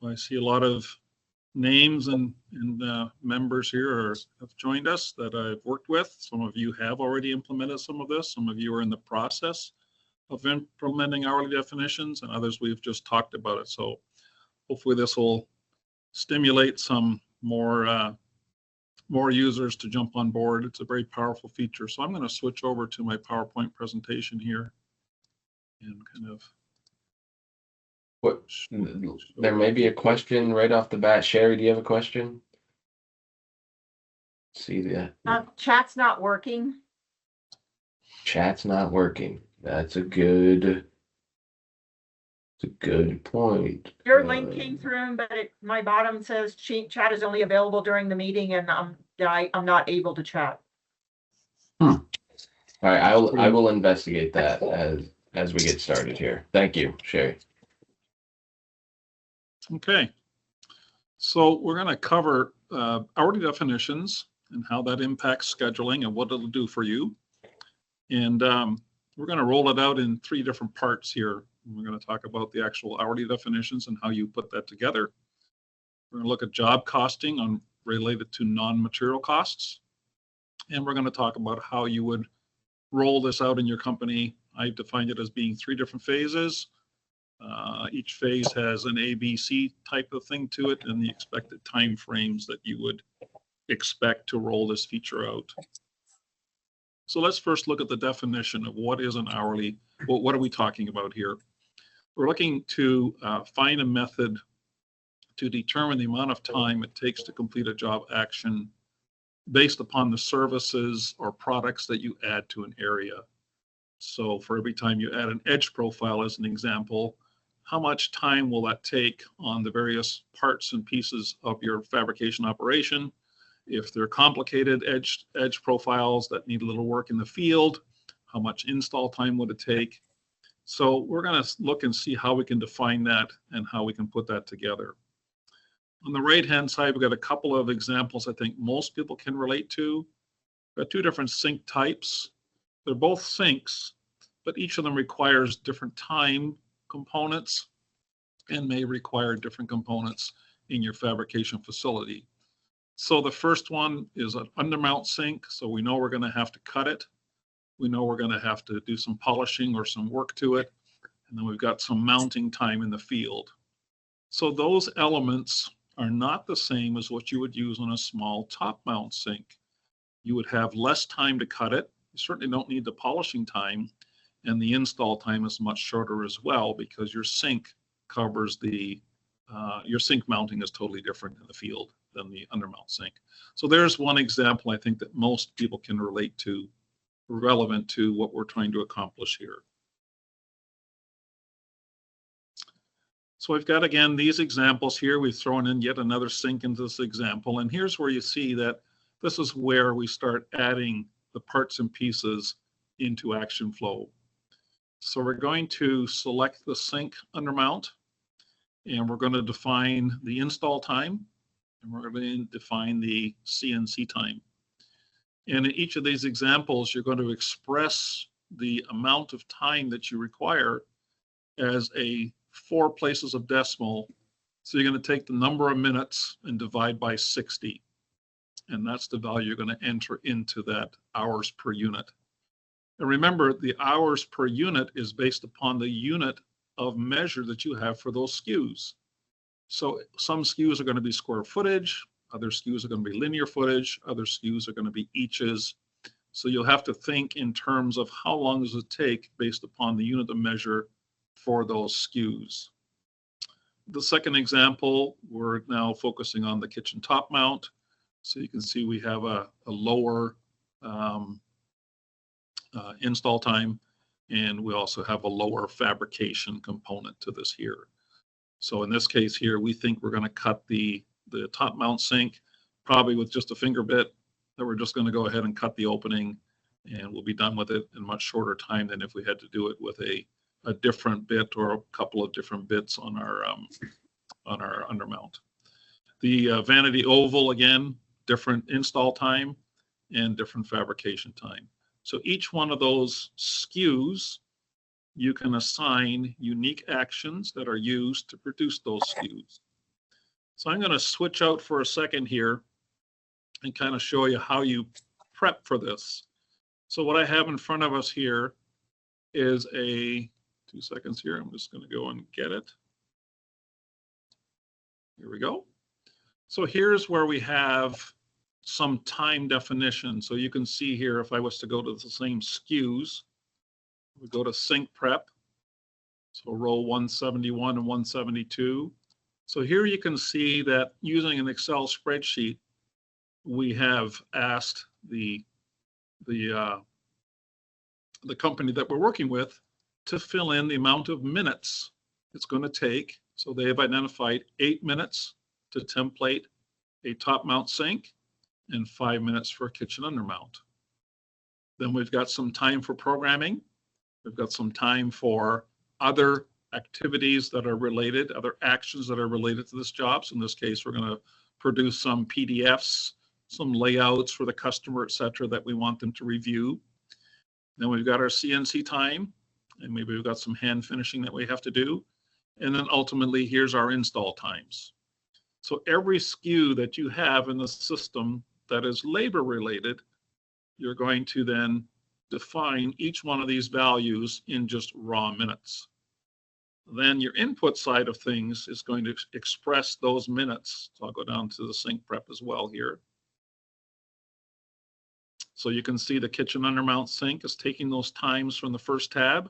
I see a lot of names and members here have joined us that I've worked with. Some of you have already implemented some of this. Some of you are in the process of implementing hourly definitions, and others we've just talked about it. So hopefully this will stimulate some more users to jump on board. It's a very powerful feature. So I'm going to switch over to my PowerPoint presentation here and kind of. What, there may be a question right off the bat. Sherry, do you have a question? See that? Chat's not working. Chat's not working. That's a good point. Your link came through, but my bottom says chat is only available during the meeting, and I'm not able to chat. All right, I will investigate that as we get started here. Thank you, Sherry. Okay, so we're going to cover hourly definitions and how that impacts scheduling and what it'll do for you. And we're going to roll it out in 3 different parts here. We're going to talk about the actual hourly definitions and how you put that together. We're going to look at job costing related to non-material costs. And we're going to talk about how you would roll this out in your company. I defined it as being 3 different phases. Each phase has an ABC type of thing to it and the expected time frames that you would expect to roll this feature out. So let's first look at the definition of what is an hourly. Well, what are we talking about here? We're looking to find a method to determine the amount of time it takes to complete a job action based upon the services or products that you add to an area. So for every time you add an edge profile as an example, how much time will that take on the various parts and pieces of your fabrication operation? If they're complicated edge profiles that need a little work in the field, how much install time would it take? So we're going to look and see how we can define that and how we can put that together. On the right-hand side, we've got a couple of examples I think most people can relate to. We've got 2 different sink types. They're both sinks, but each of them requires different time components and may require different components in your fabrication facility. So the first one is an undermount sink. So we know we're going to have to cut it. We know we're going to have to do some polishing or some work to it. And then we've got some mounting time in the field. So those elements are not the same as what you would use on a small top mount sink. You would have less time to cut it. You certainly don't need the polishing time. And the install time is much shorter as well because your sink covers your sink mounting is totally different in the field than the undermount sink. So there's one example I think that most people can relate to, relevant to what we're trying to accomplish here. So we've got, again, these examples here. We've thrown in yet another sink into this example. And here's where you see that this is where we start adding the parts and pieces into ActionFlow. So we're going to select the sink undermount, and we're going to define the install time, and we're going to define the CNC time. And in each of these examples, you're going to express the amount of time that you require as 4 places of decimal. So you're going to take the number of minutes and divide by 60. And that's the value you're going to enter into that hours per unit. And remember, the hours per unit is based upon the unit of measure that you have for those SKUs. So some SKUs are going to be square footage, other SKUs are going to be linear footage, other SKUs are going to be eaches. So you'll have to think in terms of how long does it take based upon the unit of measure for those SKUs. The second example, we're now focusing on the kitchen top mount. So you can see we have a lower install time, and we also have a lower fabrication component to this here. So in this case here, we think we're going to cut the top mount sink probably with just a finger bit, that we're just going to go ahead and cut the opening, and we'll be done with it in much shorter time than if we had to do it with a different bit or a couple of different bits on our undermount. The vanity oval, again, different install time and different fabrication time. So each one of those SKUs, you can assign unique actions that are used to produce those SKUs. So I'm going to switch out for a second here and kind of show you how you prep for this. So what I have in front of us here is 2 seconds here. I'm just going to go and get it. Here we go. So here's where we have some time definition. So you can see here, if I was to go to the same SKUs, we go to sync prep. So row 171 and 172. So here you can see that using an Excel spreadsheet, we have asked the company that we're working with to fill in the amount of minutes it's going to take. So they have identified 8 minutes to template a top mount sink and 5 minutes for a kitchen undermount. Then we've got some time for programming. We've got some time for other activities that are related, other actions that are related to this job. So in this case, we're going to produce some PDFs, some layouts for the customer, et cetera, that we want them to review. Then we've got our CNC time, and maybe we've got some hand finishing that we have to do. And then ultimately, here's our install times. So every SKU that you have in the system that is labor related, you're going to then define each one of these values in just raw minutes. Then your input side of things is going to express those minutes. So I'll go down to the sync prep as well here. So you can see the kitchen undermount sink is taking those times from the first tab,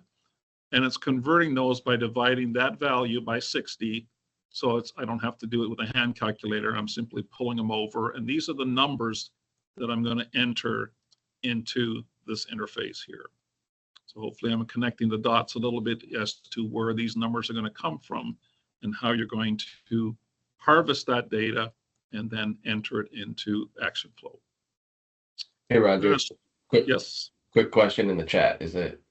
and it's converting those by dividing that value by 60. So I don't have to do it with a hand calculator. I'm simply pulling them over. And these are the numbers that I'm going to enter into this interface here. So hopefully I'm connecting the dots a little bit as to where these numbers are going to come from and how you're going to harvest that data and then enter it into ActionFlow. Hey, Roger. Yes. Quick question in the chat. Is it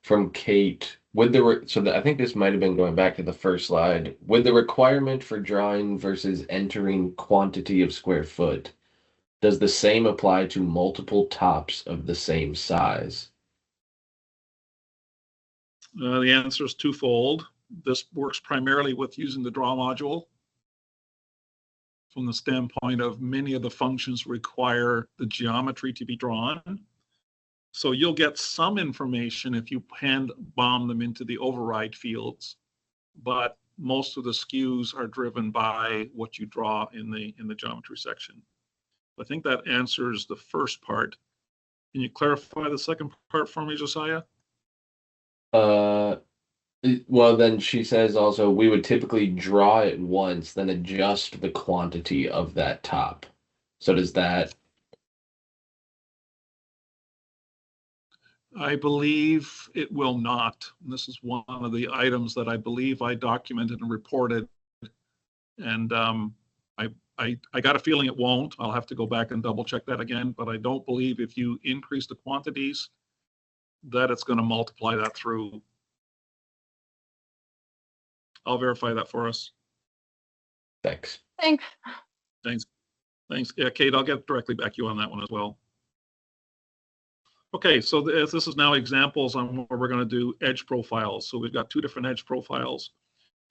from Kate? I think this might have been going back to the first slide. With the requirement for drawing versus entering quantity of square foot, does the same apply to multiple tops of the same size? The answer is twofold. This works primarily with using the draw module. From the standpoint of many of the functions require the geometry to be drawn. So you'll get some information if you hand bomb them into the override fields, but most of the SKUs are driven by what you draw in the geometry section. I think that answers the first part. Can you clarify the second part for me, Josiah? Well, then she says also we would typically draw it once, then adjust the quantity of that top. So does that? I believe it will not. And this is one of the items that I believe I documented and reported. And I got a feeling it won't. I'll have to go back and double check that again, but I don't believe if you increase the quantities that it's going to multiply that through. I'll verify that for us. Thanks. Thanks. Thanks. Yeah, Kate, I'll get directly back to you on that one as well. Okay, so this is now examples on where we're going to do edge profiles. So we've got 2 different edge profiles,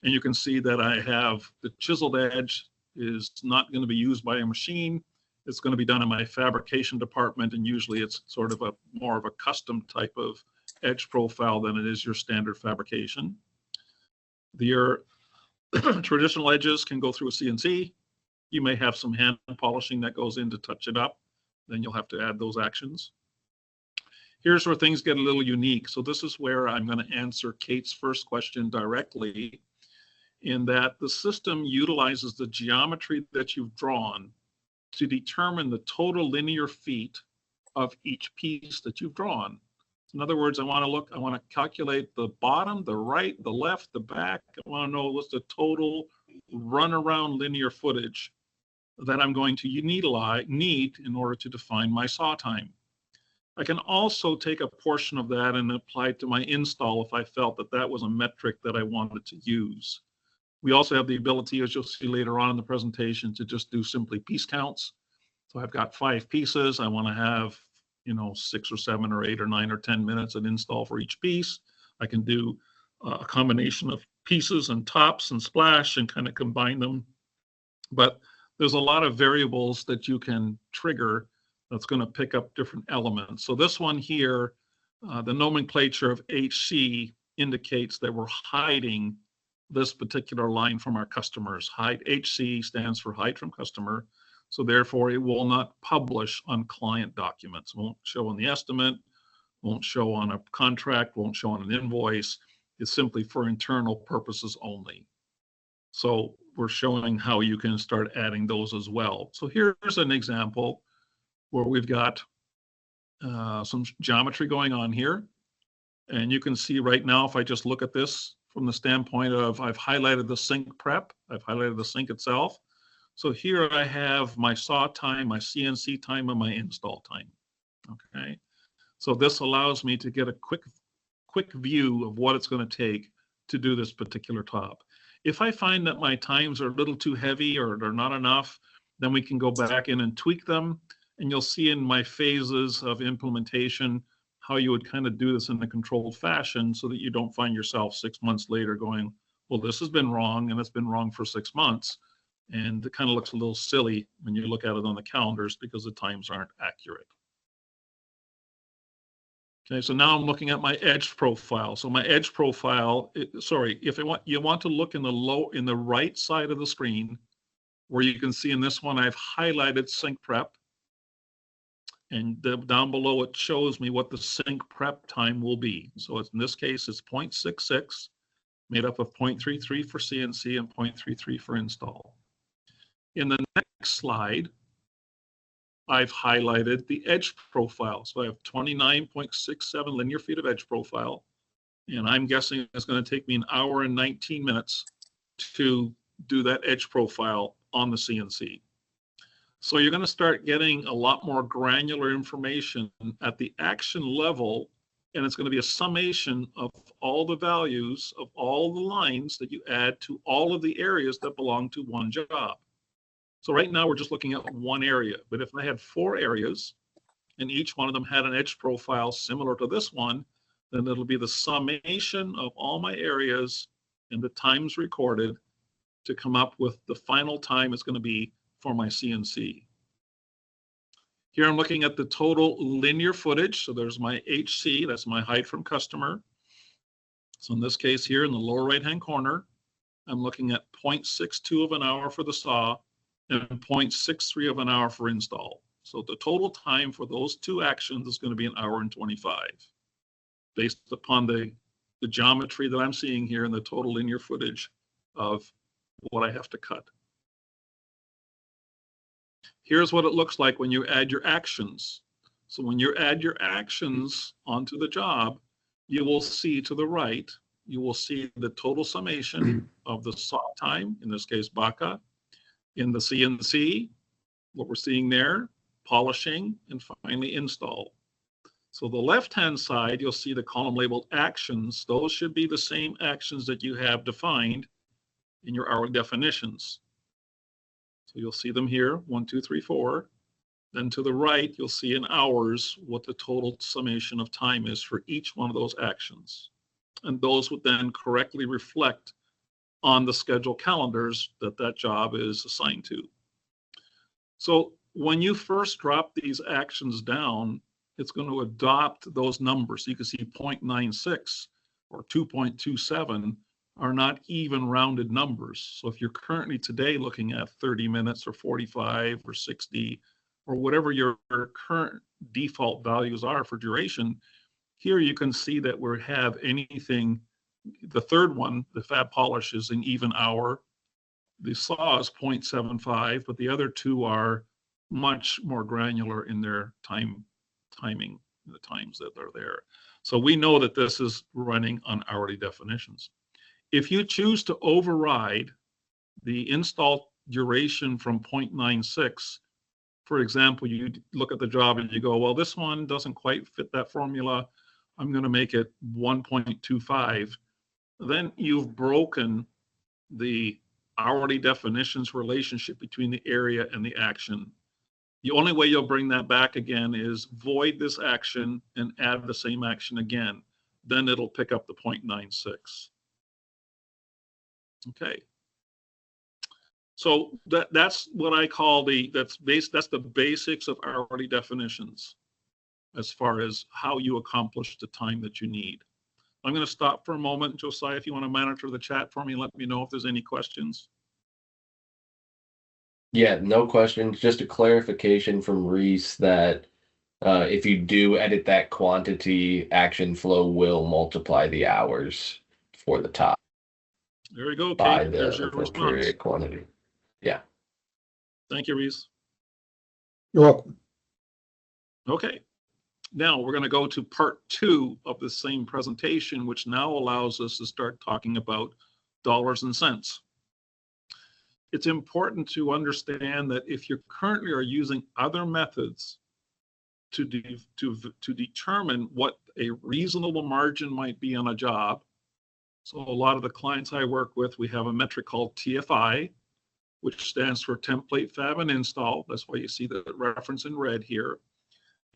and you can see that I have the chiseled edge is not going to be used by a machine. It's going to be done in my fabrication department, and usually it's sort of more of a custom type of edge profile than it is your standard fabrication. Your traditional edges can go through a CNC. You may have some hand polishing that goes in to touch it up. Then you'll have to add those actions. Here's where things get a little unique. So this is where I'm going to answer Kate's first question directly, in that the system utilizes the geometry that you've drawn to determine the total linear feet of each piece that you've drawn. In other words, I want to calculate the bottom, the right, the left, the back. I want to know what's the total runaround linear footage that I'm going to need in order to define my saw time. I can also take a portion of that and apply it to my install if I felt that that was a metric that I wanted to use. We also have the ability, as you'll see later on in the presentation, to just do simply piece counts. So I've got 5 pieces. I want to have 6 or 7 or 8 or 9 or 10 minutes of install for each piece. I can do a combination of pieces and tops and splash and kind of combine them But there's a lot of variables that you can trigger that's going to pick up different elements. So this one here, the nomenclature of HC indicates that we're hiding this particular line from our customers. Hide HC stands for hide from customer. So therefore it will not publish on client documents. Won't show on the estimate, won't show on a contract, won't show on an invoice. It's simply for internal purposes only. So we're showing how you can start adding those as well. So here's an example where we've got some geometry going on here. And you can see right now, if I just look at this from the standpoint of I've highlighted the sink prep, I've highlighted the sink itself. So here I have my saw time, my CNC time, and my install time. Okay. So this allows me to get a quick view of what it's going to take to do this particular top. If I find that my times are a little too heavy or they're not enough, then we can go back in and tweak them. And you'll see in my phases of implementation how you would kind of do this in a controlled fashion so that you don't find yourself 6 months later going, well, this has been wrong and it's been wrong for 6 months. And it kind of looks a little silly when you look at it on the calendars because the times aren't accurate. Okay, so now I'm looking at my edge profile. So my edge profile, if you want to look in the right side of the screen, where you can see in this one, I've highlighted sink prep. And down below, it shows me what the sink prep time will be. So in this case, it's 0.66, made up of 0.33 for CNC and 0.33 for install. In the next slide, I've highlighted the edge profile. So I have 29.67 linear feet of edge profile. And I'm guessing it's going to take me 1 hour and 19 minutes to do that edge profile on the CNC. So you're going to start getting a lot more granular information at the action level, and it's going to be a summation of all the values of all the lines that you add to all of the areas that belong to one job. So right now we're just looking at one area, but if I had 4 areas and each one of them had an edge profile similar to this one, then it'll be the summation of all my areas and the times recorded to come up with the final time it's going to be for my CNC. Here I'm looking at the total linear footage. So there's my HC, that's my height from customer. So in this case here in the lower right-hand corner, I'm looking at 0.62 of an hour for the saw and 0.63 of an hour for install. So the total time for those 2 actions is going to be 1 hour and 25, based upon the geometry that I'm seeing here and the total linear footage of what I have to cut. Here's what it looks like when you add your actions. So when you add your actions onto the job, you will see to the right, you will see the total summation of the saw time, in this case, BACA, in the CNC, what we're seeing there, polishing, and finally install. So the left-hand side, you'll see the column labeled actions. Those should be the same actions that you have defined in your hourly definitions. So you'll see them here, 1, 2, 3, 4. Then to the right, you'll see in hours what the total summation of time is for each one of those actions. And those would then correctly reflect on the schedule calendars that that job is assigned to. So when you first drop these actions down, it's going to adopt those numbers. So you can see 0.96 or 2.27 are not even rounded numbers. So if you're currently today looking at 30 minutes or 45 or 60 or whatever your current default values are for duration, here you can see that we have anything. The third one, the fab polish, is an even hour. The saw is 0.75, but the other 2 are much more granular in their timing, the times that are there. So we know that this is running on hourly definitions. If you choose to override the install duration from 0.96, for example, you look at the job and you go, well, this one doesn't quite fit that formula. I'm going to make it 1.25. Then you've broken the hourly definitions relationship between the area and the action. The only way you'll bring that back again is void this action and add the same action again. Then it'll pick up the 0.96. Okay. So that's what I call that's the basics of hourly definitions as far as how you accomplish the time that you need. I'm going to stop for a moment. Josiah, if you want to monitor the chat for me, let me know if there's any questions. Yeah, no questions. Just a clarification from Reese that if you do edit that quantity, ActionFlow will multiply the hours for the top There you go, by Kate. the There's your response. appropriate quantity. Yeah. Thank you, Reese. You're welcome. Okay. Now we're going to go to part 2 of the same presentation, which now allows us to start talking about dollars and cents. It's important to understand that if you currently are using other methods to determine what a reasonable margin might be on a job. So a lot of the clients I work with, we have a metric called TFI, which stands for template, fab, and install. That's why you see the reference in red here.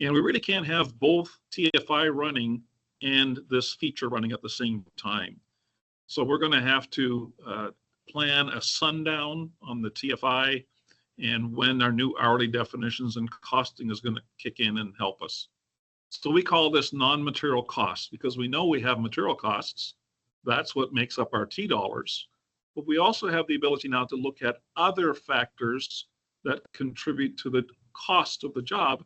And we really can't have both TFI running and this feature running at the same time. So we're going to have to plan a sundown on the TFI and when our new hourly definitions and costing is going to kick in and help us. So we call this non-material costs because we know we have material costs. That's what makes up our T dollars. But we also have the ability now to look at other factors that contribute to the cost of the job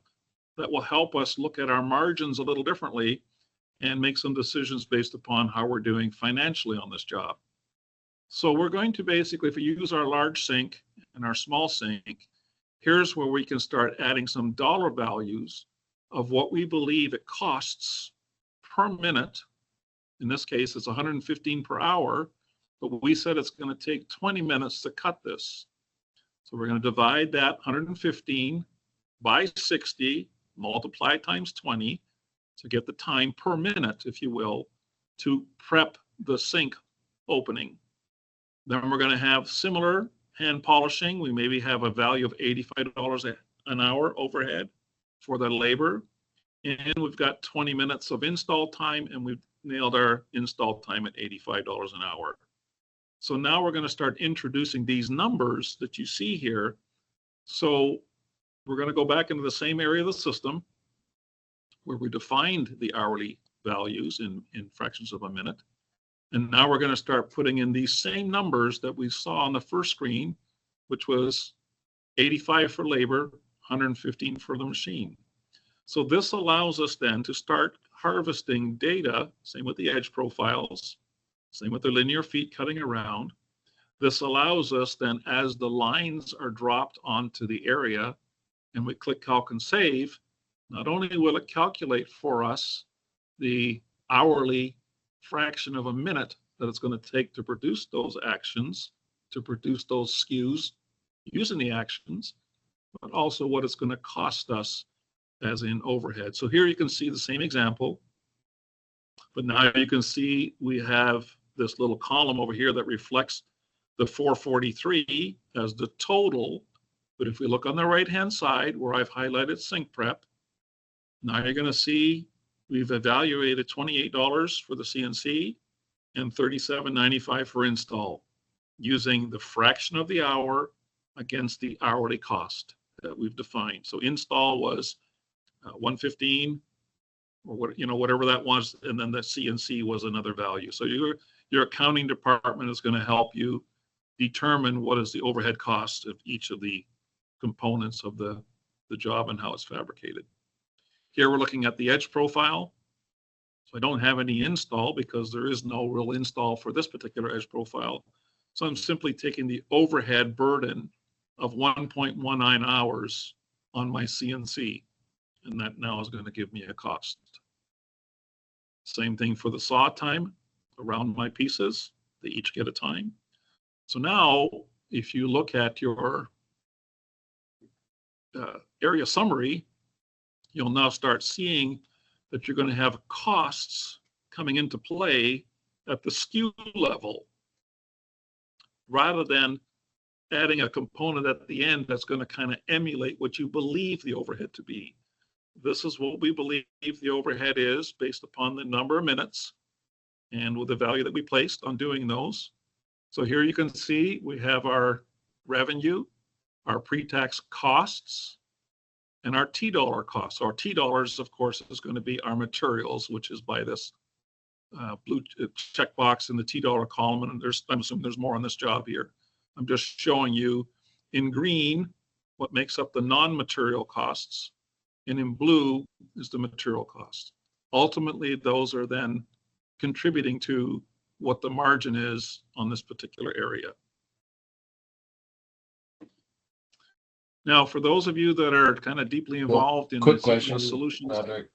that will help us look at our margins a little differently and make some decisions based upon how we're doing financially on this job. So we're going to basically, if we use our large sink and our small sink, here's where we can start adding some dollar values of what we believe it costs per minute. In this case, it's 115 per hour, but we said it's going to take 20 minutes to cut this. So we're going to divide that 115 by 60, multiply times 20 to get the time per minute, if you will, to prep the sink opening. Then we're going to have similar hand polishing. We maybe have a value of $85 an hour overhead for the labor. And we've got 20 minutes of install time, and we've nailed our install time at $85 an hour. So now we're going to start introducing these numbers that you see here. So we're going to go back into the same area of the system where we defined the hourly values in fractions of a minute. And now we're going to start putting in these same numbers that we saw on the first screen, which was 85 for labor, 115 for the machine. So this allows us then to start harvesting data, same with the edge profiles, same with the linear feet cutting around. This allows us then, as the lines are dropped onto the area and we click Calc and Save, not only will it calculate for us the hourly fraction of a minute that it's going to take to produce those actions, to produce those SKUs using the actions, but also what it's going to cost us as in overhead. So here you can see the same example, but now you can see we have this little column over here that reflects the 443 as the total. But if we look on the right-hand side where I've highlighted sink prep, now you're going to see we've evaluated $28 for the CNC and $37.95 for install, using the fraction of the hour against the hourly cost that we've defined. So install was 115 or whatever that was, and then the CNC was another value. So your accounting department is going to help you determine what is the overhead cost of each of the components of the job and how it's fabricated. Here we're looking at the edge profile. So I don't have any install because there is no real install for this particular edge profile. So I'm simply taking the overhead burden of 1.19 hours on my CNC, and that now is going to give me a cost. Same thing for the saw time around my pieces. They each get a time. So now if you look at your area summary, you'll now start seeing that you're going to have costs coming into play at the SKU level, rather than adding a component at the end that's going to kind of emulate what you believe the overhead to be. This is what we believe the overhead is based upon the number of minutes and with the value that we placed on doing those. So here you can see we have our revenue, our pre-tax costs, and our $T costs. Our $T, of course, is going to be our materials, which is by this blue checkbox in the $T column. And I'm assuming there's more on this job here. I'm just showing you in green what makes up the non-material costs, and in blue is the material cost. Ultimately, those are then contributing to what the margin is on this particular area. Now, for those of you that are kind of deeply involved in quick the question, solutions, Roderick.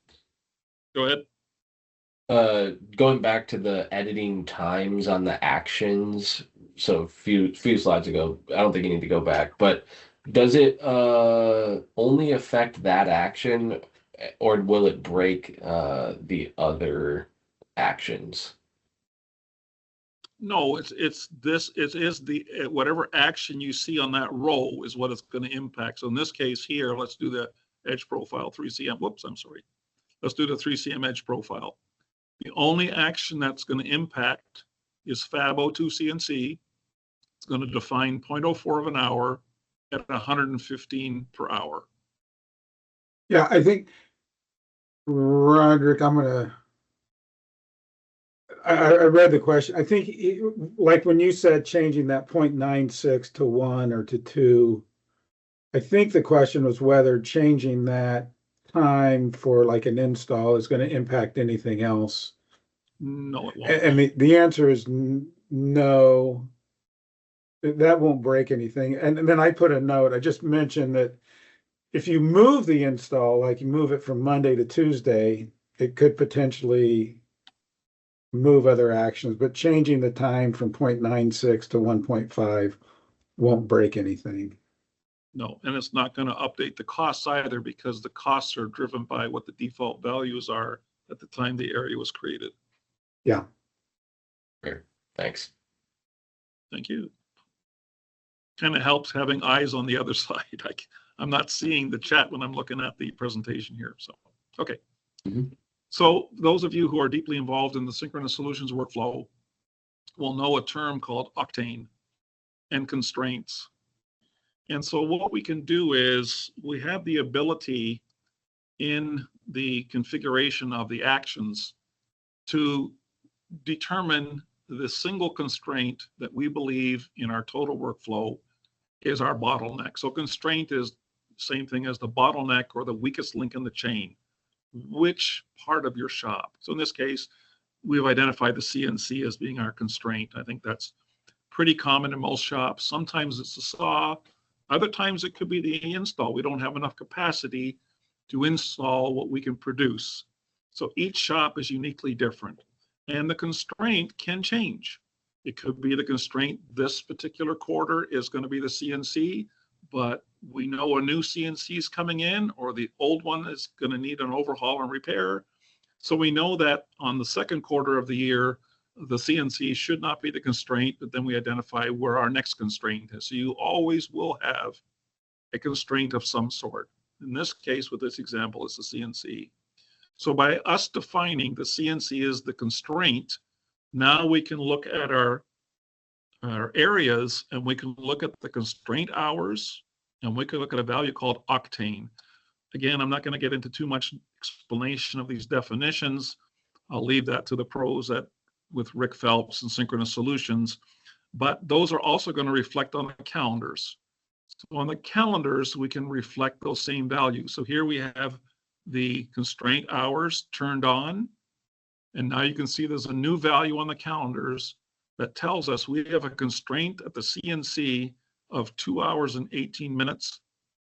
Go ahead. Going back to the editing times on the actions, so a few slides ago, I don't think you need to go back, but does it only affect that action, or will it break the other actions? No, it is the whatever action you see on that row is what it's going to impact. So in this case here, let's do the edge profile 3cm. Whoops, I'm sorry. Let's do the 3cm edge profile. The only action that's going to impact is Fab02 CNC. It's going to define 0.04 of an hour at 115 per hour. Yeah, I think, Roderick, I read the question. I think, like when you said changing that 0.96 to 1 or to 2, I think the question was whether changing that time for like an install is going to impact anything else. No, it won't. And the answer is no. That won't break anything. And then I put a note. I just mentioned that if you move the install, like you move it from Monday to Tuesday, it could potentially move other actions, but changing the time from 0.96 to 1.5 won't break anything. No, and it's not going to update the costs either, because the costs are driven by what the default values are at the time the area was created. Yeah. Fair. Thanks. Thank you. Kind of helps having eyes on the other side. I'm not seeing the chat when I'm looking at the presentation here. So, okay. Mm-hmm. So those of you who are deeply involved in the synchronous solutions workflow will know a term called octane and constraints. And so what we can do is we have the ability in the configuration of the actions to determine the single constraint that we believe in our total workflow is our bottleneck. So constraint is the same thing as the bottleneck or the weakest link in the chain. Which part of your shop? So in this case, we've identified the CNC as being our constraint. I think that's pretty common in most shops. Sometimes it's the saw. Other times it could be the install. We don't have enough capacity to install what we can produce. So each shop is uniquely different. And the constraint can change. It could be the constraint this particular quarter is going to be the CNC, but we know a new CNC is coming in, or the old one is going to need an overhaul and repair. So we know that on the second quarter of the year, the CNC should not be the constraint, but then we identify where our next constraint is. So you always will have a constraint of some sort. In this case, with this example, it's the CNC. So by us defining the CNC as the constraint, now we can look at our areas, and we can look at the constraint hours, and we can look at a value called octane. Again, I'm not going to get into too much explanation of these definitions. I'll leave that to the pros with Rick Phelps and Synchronous Solutions, but those are also going to reflect on the calendars. So on the calendars, we can reflect those same values. So here we have the constraint hours turned on, and now you can see there's a new value on the calendars that tells us we have a constraint at the CNC of 2 hours and 18 minutes,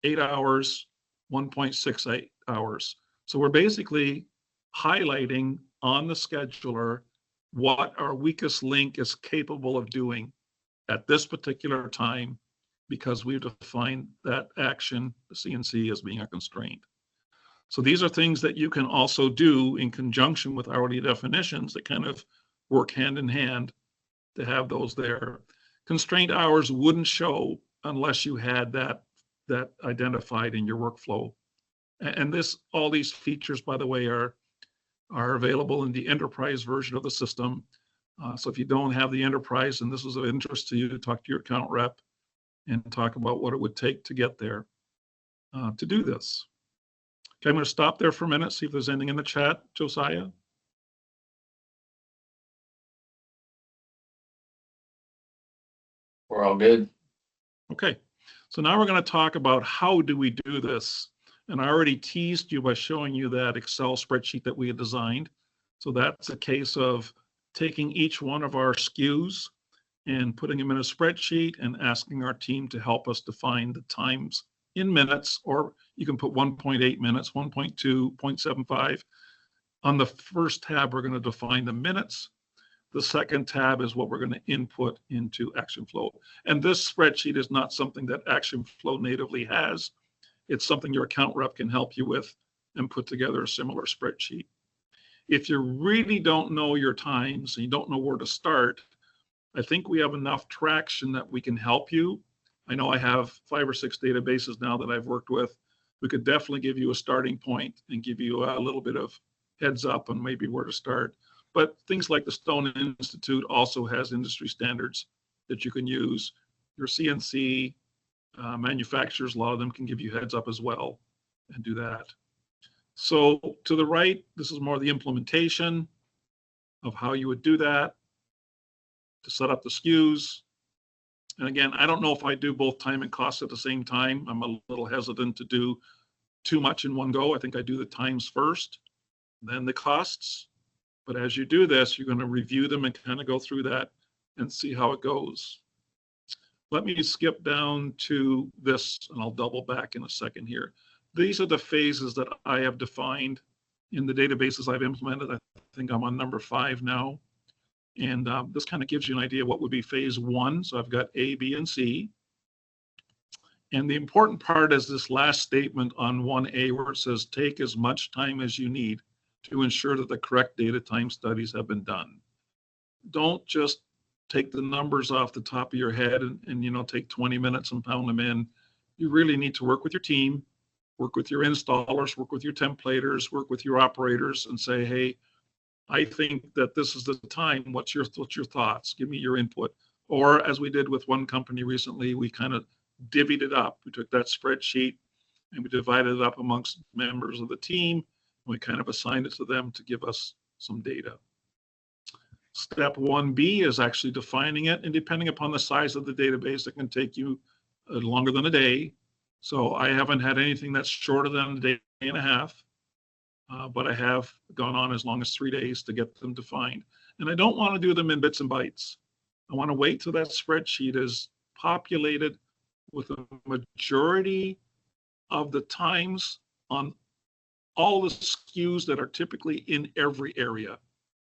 8 hours, 1.68 hours. So we're basically highlighting on the scheduler what our weakest link is capable of doing at this particular time, because we've defined that action, the CNC, as being a constraint. So these are things that you can also do in conjunction with hourly definitions that kind of work hand in hand to have those there. Constraint hours wouldn't show unless you had that identified in your workflow. And all these features, by the way, are available in the enterprise version of the system. So if you don't have the enterprise and this is of interest to you, to talk to your account rep. and talk about what it would take to get there to do this. Okay, I'm going to stop there for a minute, see if there's anything in the chat, Josiah. We're all good. Okay, so now we're going to talk about how do we do this. And I already teased you by showing you that Excel spreadsheet that we had designed. So that's a case of taking each one of our SKUs and putting them in a spreadsheet and asking our team to help us define the times in minutes, or you can put 1.8 minutes, 1.2, 0.75. On the first tab, we're going to define the minutes. The second tab is what we're going to input into ActionFlow. And this spreadsheet is not something that ActionFlow natively has. It's something your account rep can help you with and put together a similar spreadsheet. If you really don't know your times and you don't know where to start, I think we have enough traction that we can help you. I know I have 5 or 6 databases now that I've worked with. We could definitely give you a starting point and give you a little bit of heads up on maybe where to start. But things like the Stone Institute also has industry standards that you can use. Your CNC manufacturers, a lot of them can give you heads up as well and do that. So to the right, this is more the implementation of how you would do that to set up the SKUs. And again, I don't know if I do both time and cost at the same time. I'm a little hesitant to do too much in one go. I think I do the times first, then the costs. But as you do this, you're going to review them and kind of go through that and see how it goes. Let me skip down to this, and I'll double back in a second here. These are the phases that I have defined in the databases I've implemented. I think I'm on number 5 now. And this kind of gives you an idea of what would be phase 1. So I've got A, B, and C. And the important part is this last statement on 1A where it says, take as much time as you need to ensure that the correct data time studies have been done. Don't just take the numbers off the top of your head and take 20 minutes and pound them in. You really need to work with your team, work with your installers, work with your templators, work with your operators and say, hey, I think that this is the time. What's your thoughts? Give me your input. Or as we did with one company recently, we kind of divvied it up. We took that spreadsheet and we divided it up amongst members of the team. And we kind of assigned it to them to give us some data. Step 1B is actually defining it. And depending upon the size of the database, it can take you longer than a day. So I haven't had anything that's shorter than a day and a half. But I have gone on as long as 3 days to get them defined. And I don't want to do them in bits and bytes. I want to wait till that spreadsheet is populated with a majority of the times on all the SKUs that are typically in every area.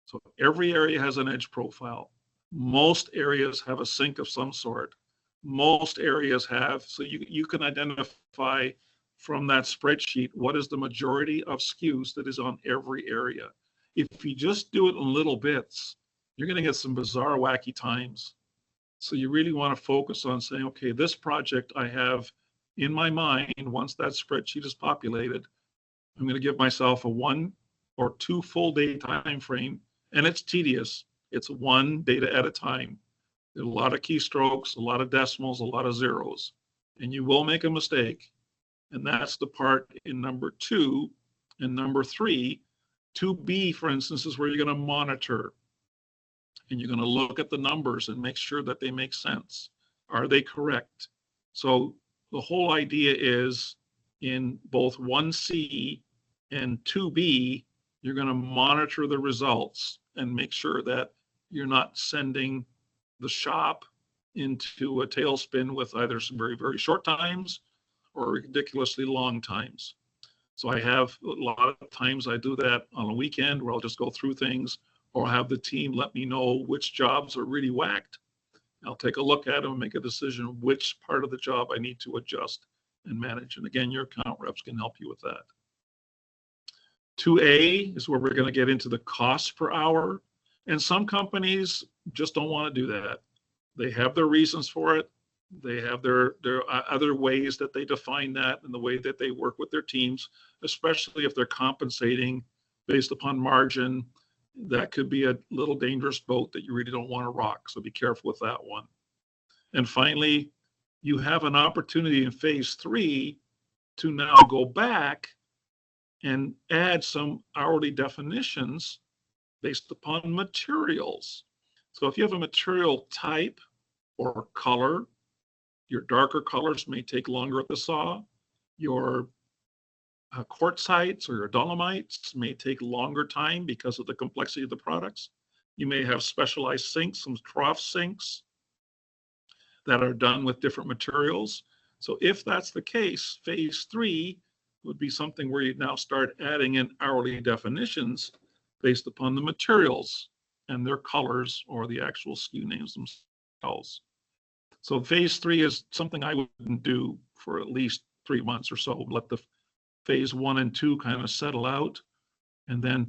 So every area has an edge profile. Most areas have a sink of some sort. Most areas have, so you can identify from that spreadsheet what is the majority of SKUs that is on every area. If you just do it in little bits, you're going to get some bizarre, wacky times. So you really want to focus on saying, okay, this project I have in my mind, once that spreadsheet is populated, I'm going to give myself a 1 or 2 full day time frame, and it's tedious. It's one data at a time. There's a lot of keystrokes, a lot of decimals, a lot of zeros, and you will make a mistake. And that's the part in number 2 and number 3. 2B, for instance, is where you're going to monitor. And you're going to look at the numbers and make sure that they make sense. Are they correct? So the whole idea is in both 1C and 2B, you're going to monitor the results and make sure that you're not sending the shop into a tailspin with either some very, very short times or ridiculously long times. So I have a lot of times I do that on a weekend where I'll just go through things, or have the team let me know which jobs are really whacked. I'll take a look at them and make a decision which part of the job I need to adjust and manage. And again, your account reps can help you with that. 2A is where we're going to get into the cost per hour. And some companies just don't want to do that. They have their reasons for it. They have their other ways that they define that and the way that they work with their teams, especially if they're compensating based upon margin. That could be a little dangerous boat that you really don't want to rock. So be careful with that one. And finally, you have an opportunity in phase 3 to now go back and add some hourly definitions based upon materials. So if you have a material type or color, your darker colors may take longer at the saw. Your quartzites or your dolomites may take longer time because of the complexity of the products. You may have specialized sinks, some trough sinks that are done with different materials. So if that's the case, phase 3 would be something where you now start adding in hourly definitions based upon the materials and their colors or the actual SKU names themselves. So phase 3 is something I wouldn't do for at least 3 months or so. Let the phase 1 and 2 kind of settle out, and then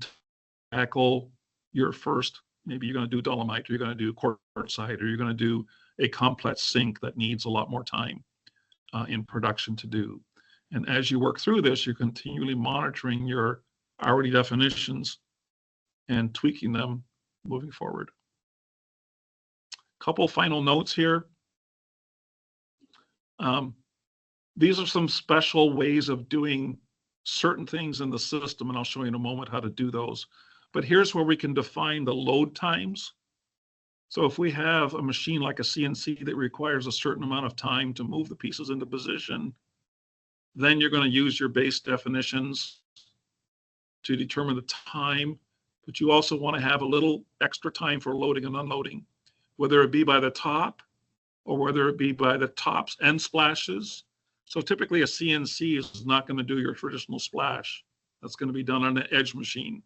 tackle your first, maybe you're going to do dolomite, or you're going to do quartzite, or you're going to do a complex sink that needs a lot more time in production to do. And as you work through this, you're continually monitoring your hourly definitions and tweaking them moving forward. Couple final notes here. These are some special ways of doing certain things in the system, and I'll show you in a moment how to do those. But here's where we can define the load times. So if we have a machine like a CNC that requires a certain amount of time to move the pieces into position, then you're going to use your base definitions to determine the time. But you also want to have a little extra time for loading and unloading, whether it be by the top or whether it be by the tops and splashes. So typically a CNC is not going to do your traditional splash. That's going to be done on an edge machine.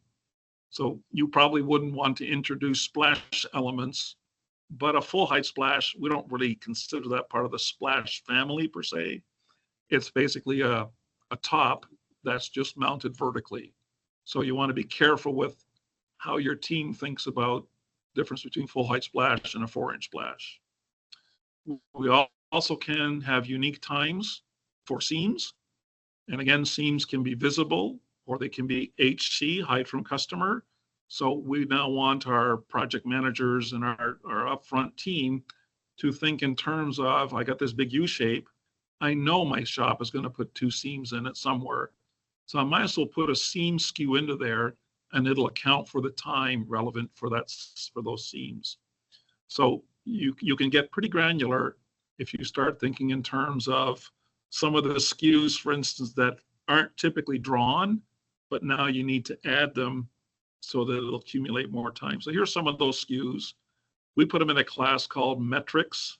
So you probably wouldn't want to introduce splash elements, but a full height splash, we don't really consider that part of the splash family per se. It's basically a top that's just mounted vertically. So you want to be careful with how your team thinks about the difference between full height splash and a 4-inch splash. We also can have unique times for seams. And again, seams can be visible or they can be HC, hide from customer. So we now want our project managers and our upfront team to think in terms of, I got this big U shape. I know my shop is going to put 2 seams in it somewhere. So I might as well put a seam SKU into there and it'll account for the time relevant for those seams. So you can get pretty granular if you start thinking in terms of some of the SKUs, for instance, that aren't typically drawn, but now you need to add them so that it'll accumulate more time. So here's some of those SKUs. We put them in a class called metrics.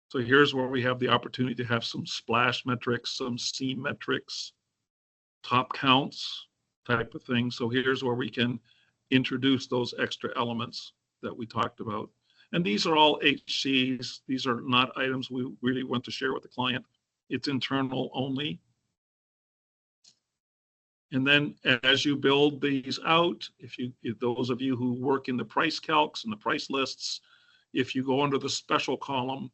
So here's where we have the opportunity to have some splash metrics, some seam metrics, top counts type of thing. So here's where we can introduce those extra elements that we talked about. And these are all HCs. These are not items we really want to share with the client. It's internal only. And then as you build these out, if those of you who work in the price calcs and the price lists, if you go under the special column,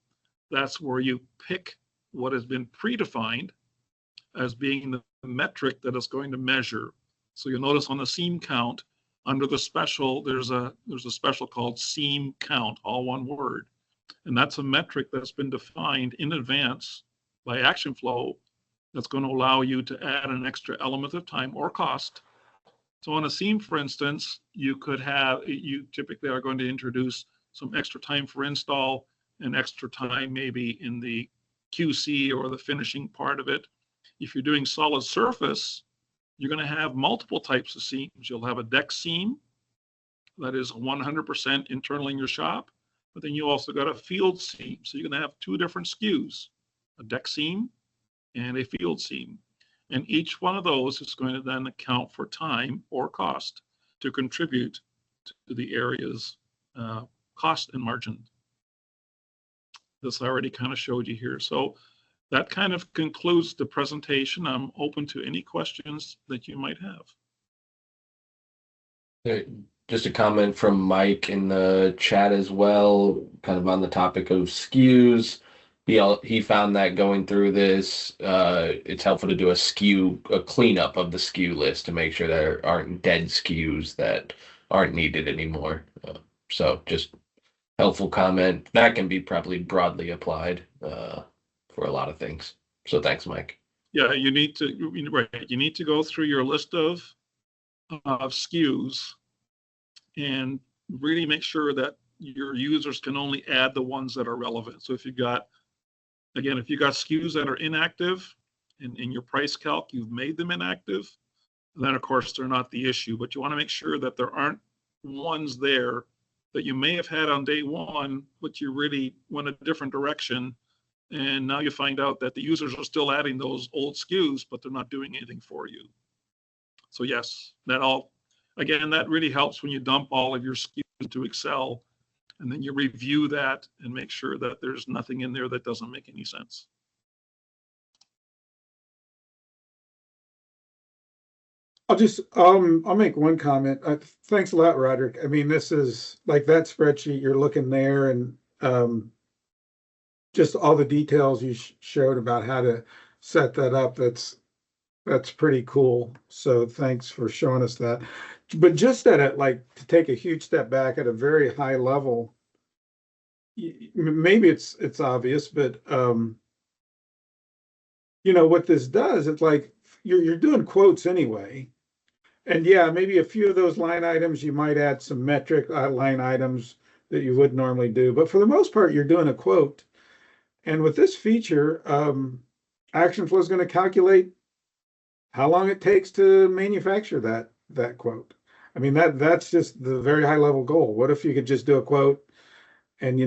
that's where you pick what has been predefined as being the metric that is going to measure. So you'll notice on the seam count, under the special, there's a special called seam count, all one word. And that's a metric that's been defined in advance by ActionFlow that's going to allow you to add an extra element of time or cost. So on a seam, for instance, you typically are going to introduce some extra time for install and extra time maybe in the QC or the finishing part of it. If you're doing solid surface, you're going to have multiple types of seams. You'll have a deck seam that is 100% internal in your shop, but then you also got a field seam. So you're going to have 2 different SKUs, a deck seam and a field seam. And each one of those is going to then account for time or cost to contribute to the area's cost and margin. This I already kind of showed you here. So that kind of concludes the presentation. I'm open to any questions that you might have. Just a comment from Mike in the chat as well, kind of on the topic of SKUs. He found that going through this, it's helpful to do a cleanup of the SKU list to make sure there aren't dead SKUs that aren't needed anymore. So just helpful comment. That can be probably broadly applied for a lot of things. So thanks, Mike. Yeah, you need to go through your list of SKUs and really make sure that your users can only add the ones that are relevant. So if you've got SKUs that are inactive in your price calc, you've made them inactive, then of course they're not the issue. But you want to make sure that there aren't ones there that you may have had on day one, but you really went a different direction. And now you find out that the users are still adding those old SKUs, but they're not doing anything for you. So yes, that really helps when you dump all of your SKUs into Excel, and then you review that and make sure that there's nothing in there that doesn't make any sense. I'll make one comment. Thanks a lot, Roderick. I mean, this is like that spreadsheet, you're looking there, and just all the details you showed about how to set that up. That's pretty cool. So thanks for showing us that. But just to take a huge step back at a very high level, maybe it's obvious, but what this does, it's like you're doing quotes anyway. And yeah, maybe a few of those line items, you might add some metric line items that you would normally do. But for the most part, you're doing a quote. And with this feature, ActionFlow is going to calculate how long it takes to manufacture that quote. I mean, that's just the very high level goal. What if you could just do a quote and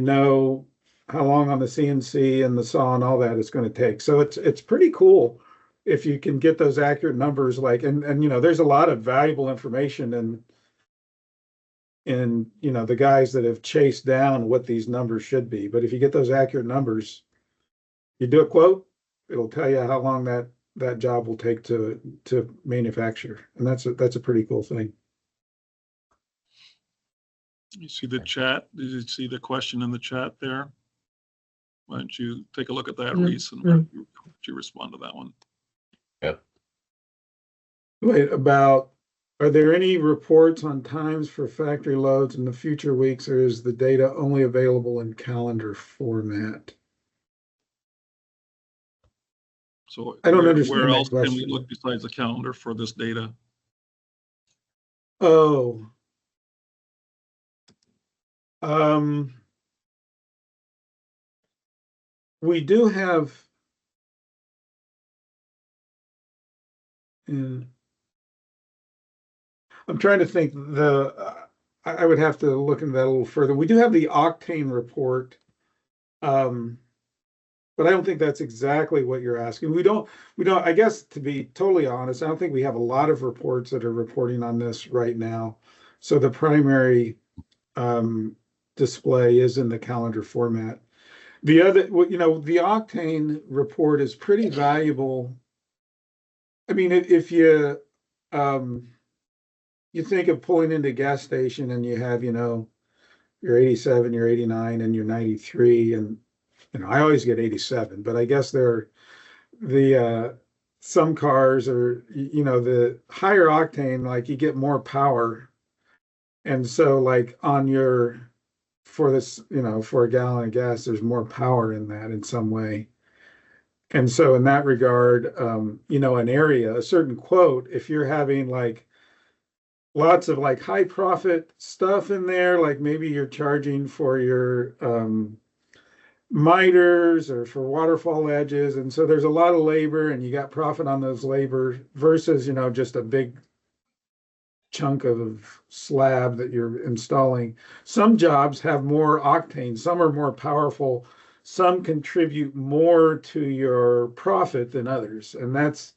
how long on the CNC and the saw and all that it's going to take? So it's pretty cool if you can get those accurate numbers. And there's a lot of valuable information in the guys that have chased down what these numbers should be. But if you get those accurate numbers, you do a quote, it'll tell you how long that job will take to manufacture. And that's a pretty cool thing. You see the chat? Did you see the question in the chat there? Why don't you take a look at that, Reese, and why don't you respond to that one? Yep. Wait, are there any reports on times for factory loads in the future weeks, or is the data only available in calendar format? So I don't understand where that else can we question. look besides the calendar for this data? Oh. We do have. I'm trying to think. I would have to look into that a little further. We do have the octane report, but I don't think that's exactly what you're asking. We don't. I guess, to be totally honest, I don't think we have a lot of reports that are reporting on this right now. So the primary display is in the calendar format. The other, the octane report is pretty valuable. I mean, if you think of pulling into a gas station and you have, your 87, your 89, and your 93, and I always get 87, but I guess some cars are, the higher octane, like you get more power. And so like for a gallon of gas, there's more power in that in some way. And so in that regard, a certain quote, if you're having like lots of like high profit stuff in there, like maybe you're charging for your miters or for waterfall edges. And so there's a lot of labor and you got profit on those labor versus, just a big chunk of slab that you're installing. Some jobs have more octane, some are more powerful, some contribute more to your profit than others. And that's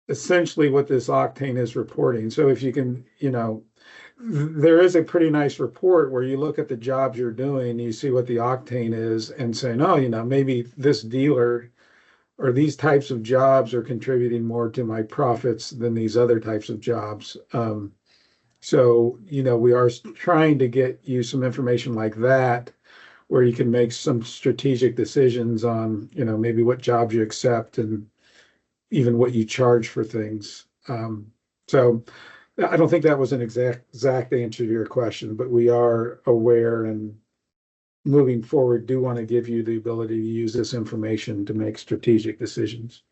essentially what this octane is reporting. So if you can, there is a pretty nice report where you look at the jobs you're doing, you see what the octane is and saying, oh, maybe this dealer or these types of jobs are contributing more to my profits than these other types of jobs. So, we are trying to get you some information like that, where you can make some strategic decisions on, maybe what jobs you accept and even what you charge for things. So I don't think that was an exact answer to your question, but we are aware and moving forward do want to give you the ability to use this information to make strategic decisions.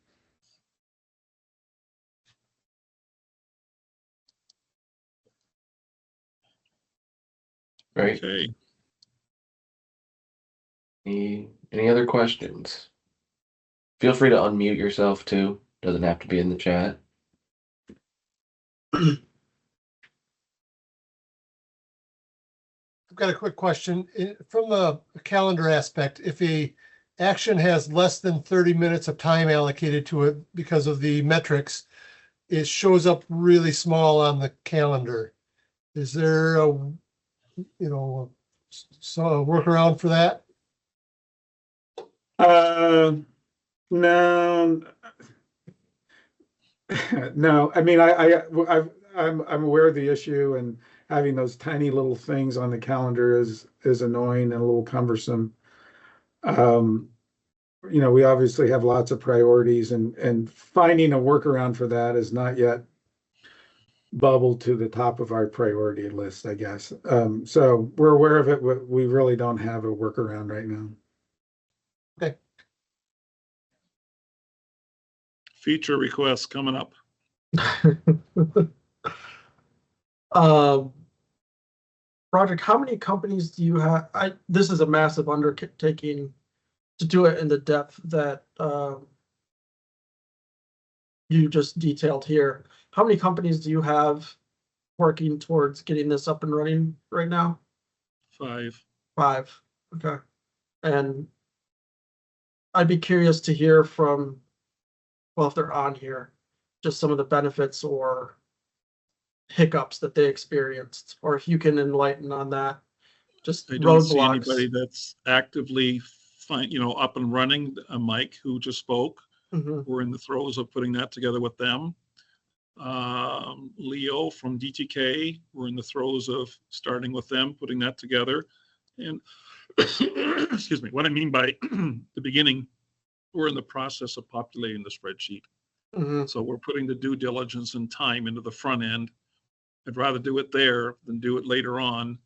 Right. Okay. Any other questions? Feel free to unmute yourself too. Doesn't have to be in the chat. I've got a quick question. From a calendar aspect, if a action has less than 30 minutes of time allocated to it because of the metrics, it shows up really small on the calendar. Is there a, so a workaround for that? No, no. I mean, I'm aware of the issue, and having those tiny little things on the calendar is annoying and a little cumbersome. We obviously have lots of priorities, and finding a workaround for that is not yet bubbled to the top of our priority list, I guess. So we're aware of it, but we really don't have a workaround right now. Okay. Feature requests coming up. Roderick, how many companies do you have? This is a massive undertaking to do it in the depth that you just detailed here. How many companies do you have working towards getting this up and running right now? 5. 5. Okay. And I'd be curious to hear from, well, if they're on here, just some of the benefits or hiccups that they experienced, or if you can enlighten on that. Just I don't see roadblocks. anybody that's actively up and running. Mike, who just spoke, we're in the throes of putting that together with them. Leo from DTK, we're in the throes of starting with them, putting that together. And excuse me, what I mean by the beginning, we're in the process of populating the spreadsheet. So we're putting the due diligence and time into the front end. I'd rather do it there than do it later on.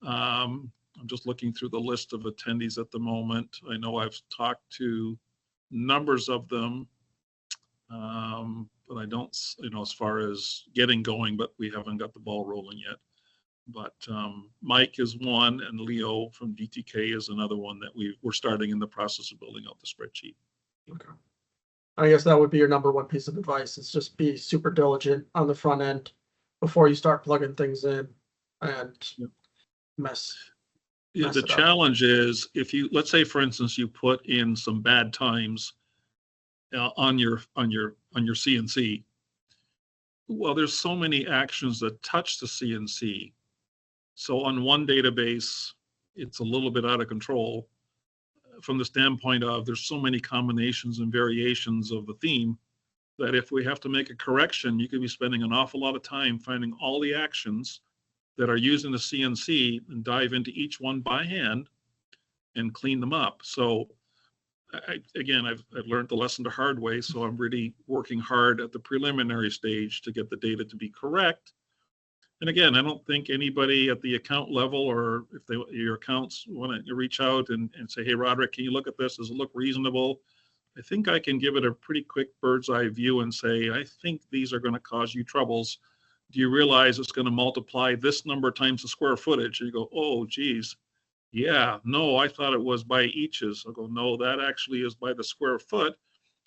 I'm just looking through the list of attendees at the moment. I know I've talked to numbers of them, but I don't, as far as getting going, but we haven't got the ball rolling yet. But Mike is one, and Leo from DTK is another one that we're starting in the process of building out the spreadsheet. Okay. I guess that would be your number one piece of advice, is just be super diligent on the front end before you start plugging things in and mess The it up. challenge is, if you, let's say, for instance, you put in some bad times on your CNC. Well, there's so many actions that touch the CNC. So on one database, it's a little bit out of control from the standpoint of there's so many combinations and variations of the theme that if we have to make a correction, you could be spending an awful lot of time finding all the actions that are used in the CNC and dive into each one by hand and clean them up. So I've learned the lesson the hard way. So I'm really working hard at the preliminary stage to get the data to be correct. And again, I don't think anybody at the account level, or if your accounts want to reach out and say, hey, Roderick, can you look at this? Does it look reasonable? I think I can give it a pretty quick bird's eye view and say, I think these are going to cause you troubles. Do you realize it's going to multiply this number times the square footage? And you go, oh, geez. Yeah, no, I thought it was by eaches. I'll go, no, that actually is by the square foot.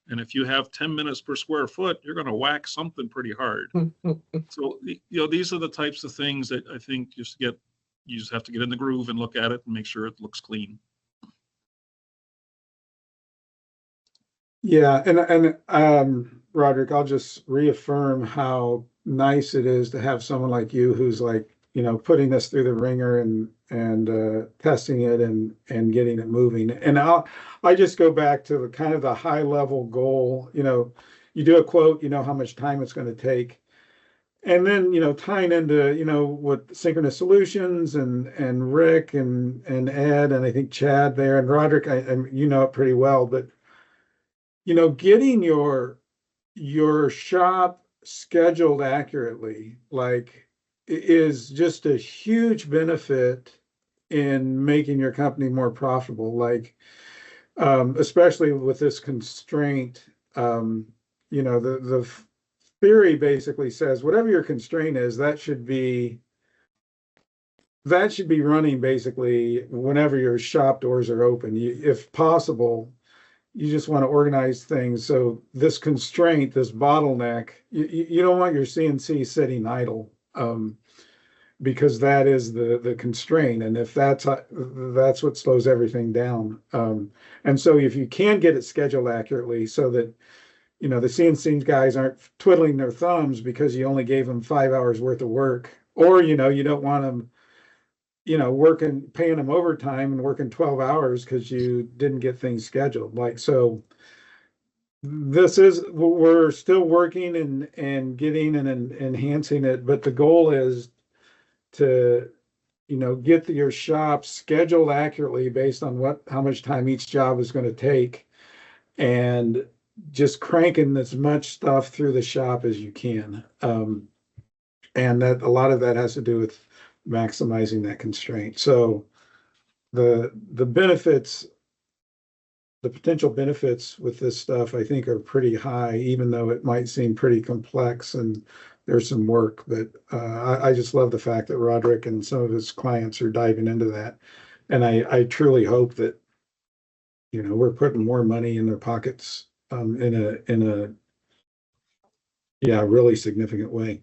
And if you have 10 minutes per square foot, you're going to whack something pretty hard. So, these are the types of things that I think you just have to get in the groove and look at it and make sure it looks clean. Yeah, and Roderick, I'll just reaffirm how nice it is to have someone like you who's putting this through the ringer and testing it and getting it moving. And I just go back to the kind of the high level goal. You do a quote, how much time it's going to take. And then, tying into, what Synchronous Solutions and Rick and Ed, and I think Chad there, and Roderick, you know it pretty well, but, getting your shop scheduled accurately, like, is just a huge benefit in making your company more profitable. Like, especially with this constraint, the theory basically says whatever your constraint is, that should be running basically whenever your shop doors are open. If possible, you just want to organize things. So this constraint, this bottleneck, you don't want your CNC sitting idle, because that is the constraint. And if that's what slows everything down. And so if you can get it scheduled accurately so that, the CNC guys aren't twiddling their thumbs because you only gave them 5 hours worth of work, or, you don't want them, paying them overtime and working 12 hours because you didn't get things scheduled. Like, so we're still working and getting and enhancing it, but the goal is to, get your shop scheduled accurately based on how much time each job is going to take, and just cranking as much stuff through the shop as you can. And that a lot of that has to do with maximizing that constraint. So the benefits, the potential benefits with this stuff, I think, are pretty high, even though it might seem pretty complex and there's some work. But I just love the fact that Roderick and some of his clients are diving into that. And I truly hope that, we're putting more money in their pockets in a really significant way.